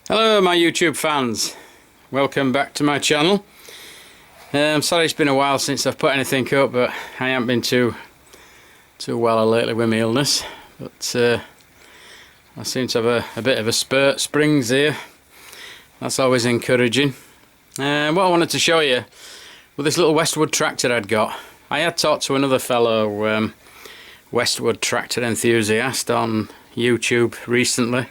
Hello my YouTube fans, welcome back to my channel. I'm sorry it's been a while since I've put anything up, but I haven't been too well lately with my illness, but I seem to have a bit of a spurt springs here. That's always encouraging. What I wanted to show you with this little Westwood tractor I'd got. I had talked to another fellow Westwood tractor enthusiast on YouTube recently,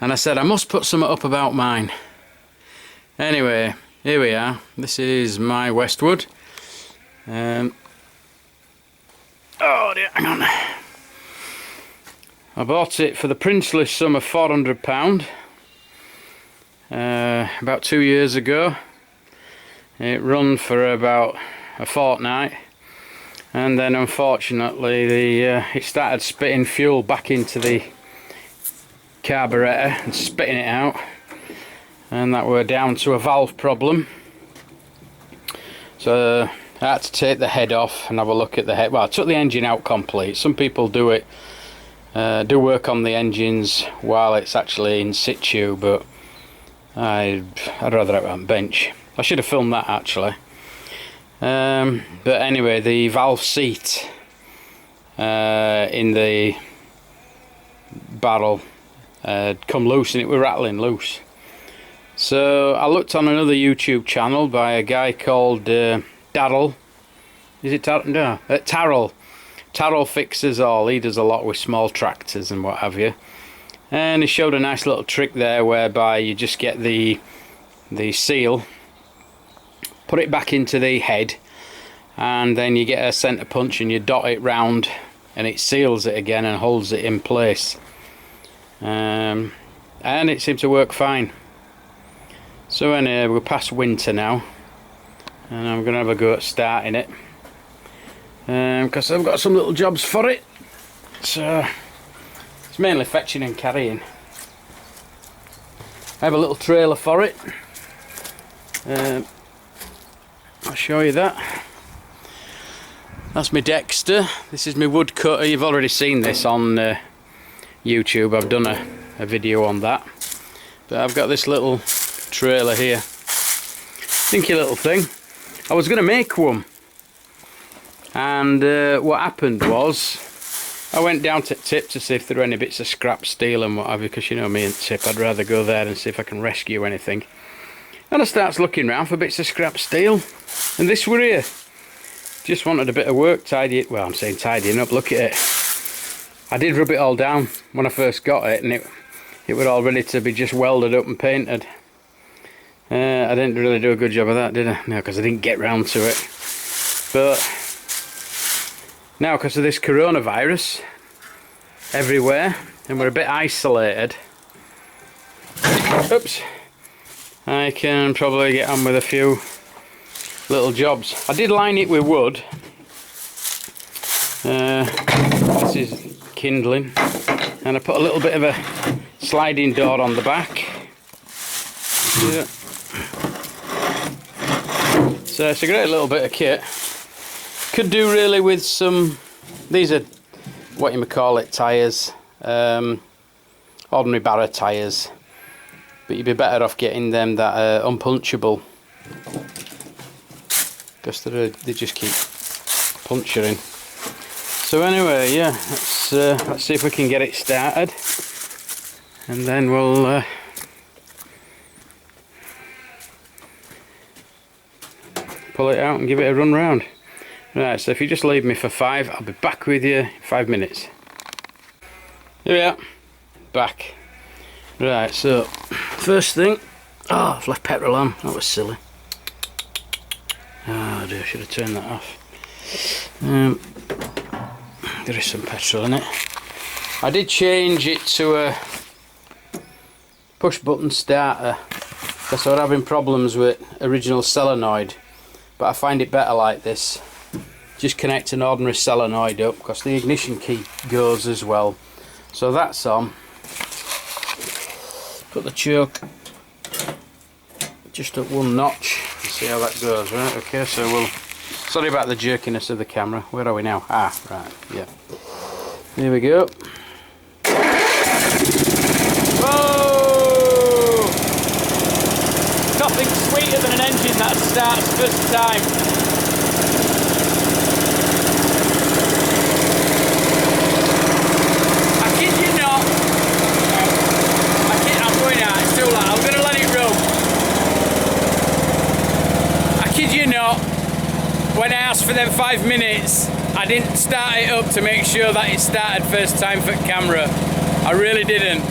and I said I must put something up about mine. Anyway, here we are. This is my Westwood. Oh dear, hang on. I bought it for the princely sum of £400 about 2 years ago. It run for about a fortnight, and then unfortunately it started spitting fuel back into the carburetor and spitting it out, and that were down to a valve problem. So I had to take the head off and have a look at the head. Well, I took the engine out complete. Some people do it, do work on the engines while it's actually in situ, but I'd rather have it on bench. I should have filmed that actually. But anyway, the valve seat in the barrel come loose, and it were rattling loose. So I looked on another YouTube channel by a guy called Darrell. Is it Darrell? No, Tarrell. Tarrell fixes all. He does a lot with small tractors and what have you. And he showed a nice little trick there whereby you just get the seal, put it back into the head, and then you get a centre punch and you dot it round, and it seals it again and holds it in place. And it seemed to work fine. So anyway, we're past winter now, and I'm going to have a go at starting it, because I've got some little jobs for it. So it's mainly fetching and carrying. I have a little trailer for it. I'll show you that. That's my Dexter. This is my woodcutter. You've already seen this on YouTube. I've done a video on that. But I've got this little trailer here. Dinky little thing. I was going to make one, and what happened was I went down to Tip to see if there were any bits of scrap steel and what have you, because you know me and Tip, I'd rather go there and see if I can rescue anything. And I starts looking around for bits of scrap steel, and this were here. Just wanted a bit of work tidying, well, I'm saying tidying up. Look at it. I did rub it all down when I first got it, and it was all ready to be just welded up and painted. I didn't really do a good job of that, did I? No, because I didn't get round to it. But now, because of this coronavirus everywhere, and we're a bit isolated, oops, I can probably get on with a few little jobs. I did line it with wood. This is kindling, and I put a little bit of a sliding door on the back. Yeah. So it's a great little bit of kit. Could do really with some, these are what you may call it, tyres, ordinary barra tyres, but you'd be better off getting them that are unpunchable, because they just keep puncturing. So anyway, yeah, let's see if we can get it started, and then we'll pull it out and give it a run round. Right, so if you just leave me for 5, I'll be back with you in 5 minutes. Here we are, back. Right, so first thing, oh, I've left petrol on, that was silly. Oh dear, I should have turned that off. There is some petrol in it. I did change it to a push button starter, because I was having problems with original solenoid, but I find it better like this. Just connect an ordinary solenoid up, because the ignition key goes as well. So that's on. Put the choke just at 1 notch and see how that goes. Right, okay, so we'll, sorry about the jerkiness of the camera. Where are we now? Ah, right, yeah. Here we go. Whoa! starts first time. I kid you not. I'm going out, it's too loud. I'm going to let it run. I kid you not. When I asked for them 5 minutes, I didn't start it up to make sure that it started first time for camera. I really didn't.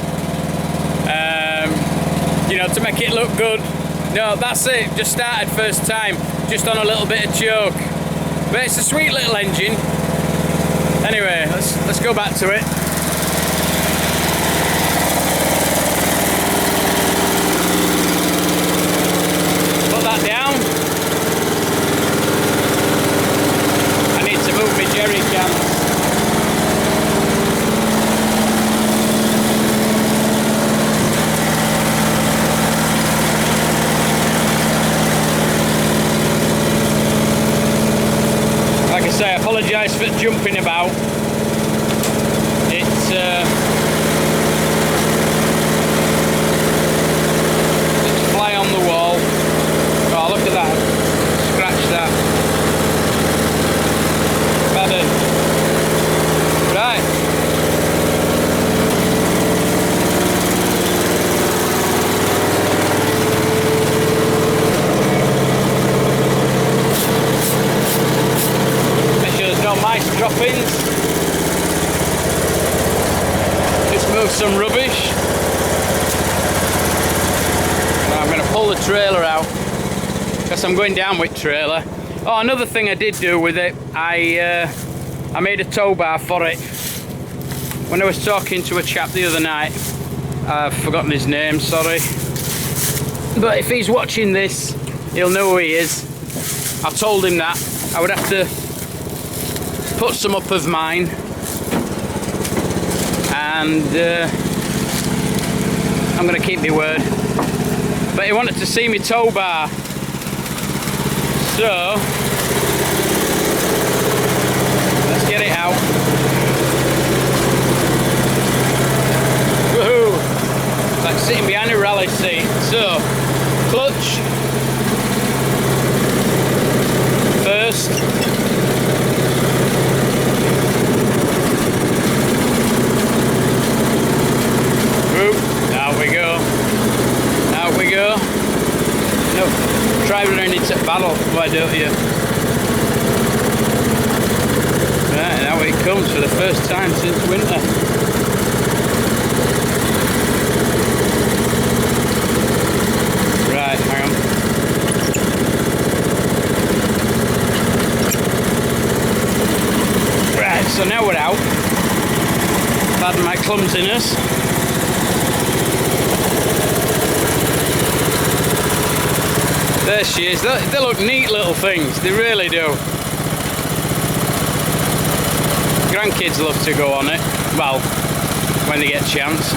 You know, to make it look good. No, that's it, just started first time, just on a little bit of choke. But it's a sweet little engine. Anyway, let's go back to it. Put that down. I need to move my jerry cans. I apologise for jumping about. It's fly on the wall. Oh, look at that. Scratch that. Better. Right. Nice droppings. Just move some rubbish. Now I'm going to pull the trailer out because I'm going down with trailer. Oh, another thing I did do with it, I made a tow bar for it. When I was talking to a chap the other night, I've forgotten his name, sorry. But if he's watching this, he'll know who he is. I told him that I would have to put some up of mine, and I'm going to keep my word. But he wanted to see me tow bar, so let's get it out. Woohoo! Like sitting behind a rally seat. So, clutch first. Out we go. Out we go. No, try running into battle, why don't you? Right, out it comes for the first time since winter. Right, hang on. Right, so now we're out. Pardon my clumsiness. There she is. They look neat little things, they really do. Grandkids love to go on it, well, when they get a chance.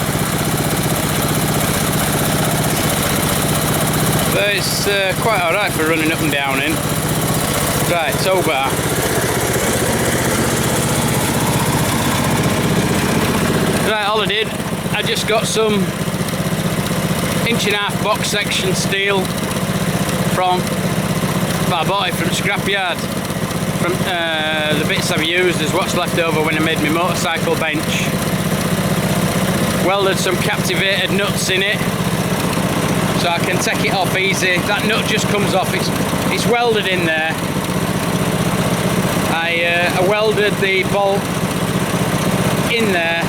But it's quite alright for running up and down in. Right, tow bar. Right, all I did, I just got some 1.5" box section steel from, well, I bought it from scrapyard. From the bits I've used is what's left over when I made my motorcycle bench. Welded some captivated nuts in it, so I can take it off easy. That nut just comes off. It's welded in there. I welded the bolt in there,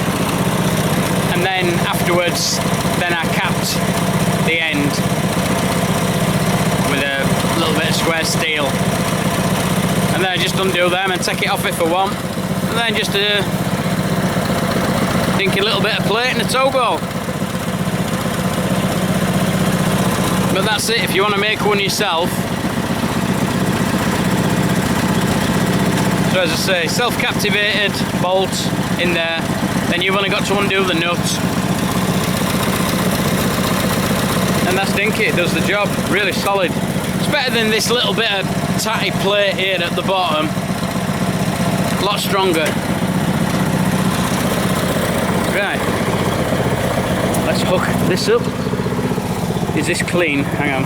and then afterwards, then I capped the end with a little bit of square steel, and then I just undo them and take it off if I want, and then just dink a little bit of plate and a tow ball. But that's it. If you want to make one yourself, so as I say, self-captivated bolt in there, then you've only got to undo the nut, and that's dinky. It does the job. Really solid. It's better than this little bit of tatty plate here at the bottom. A lot stronger. Right, let's hook this up. Is this clean? Hang on.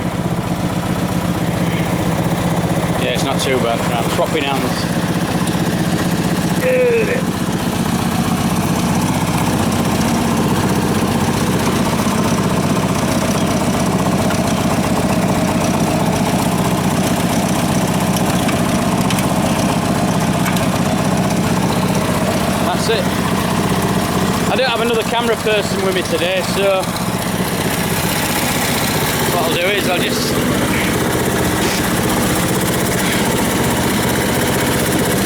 Yeah, it's not too bad. Right, swapping hands. That's it. I don't have another camera person with me today, so what I'll do is I'll just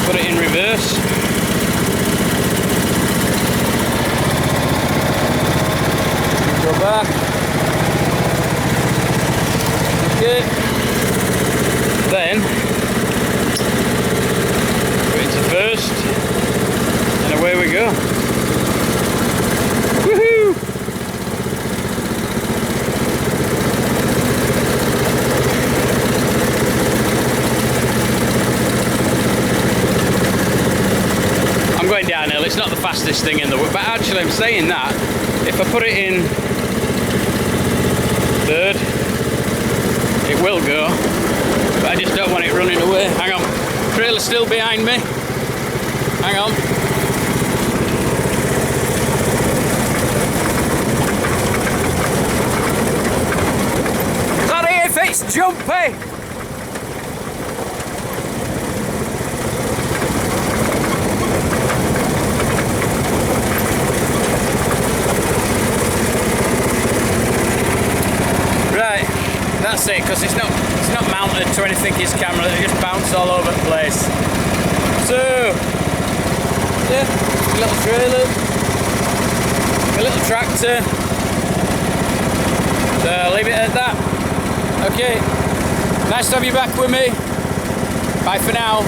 put it in reverse. Go back. Okay. Then go into first, and away we go. Woohoo! I'm going downhill. It's not the fastest thing in the world, but actually I'm saying that if I put it in third, it will go, but I just don't want it running away. Hang on, trailer's still behind me. Hang on. Sorry if it's jumpy. That's it, because it's not mounted to anything his camera, it just bounces all over the place. So yeah, a little trailer, a little tractor. So I'll leave it at that. Okay, nice to have you back with me. Bye for now.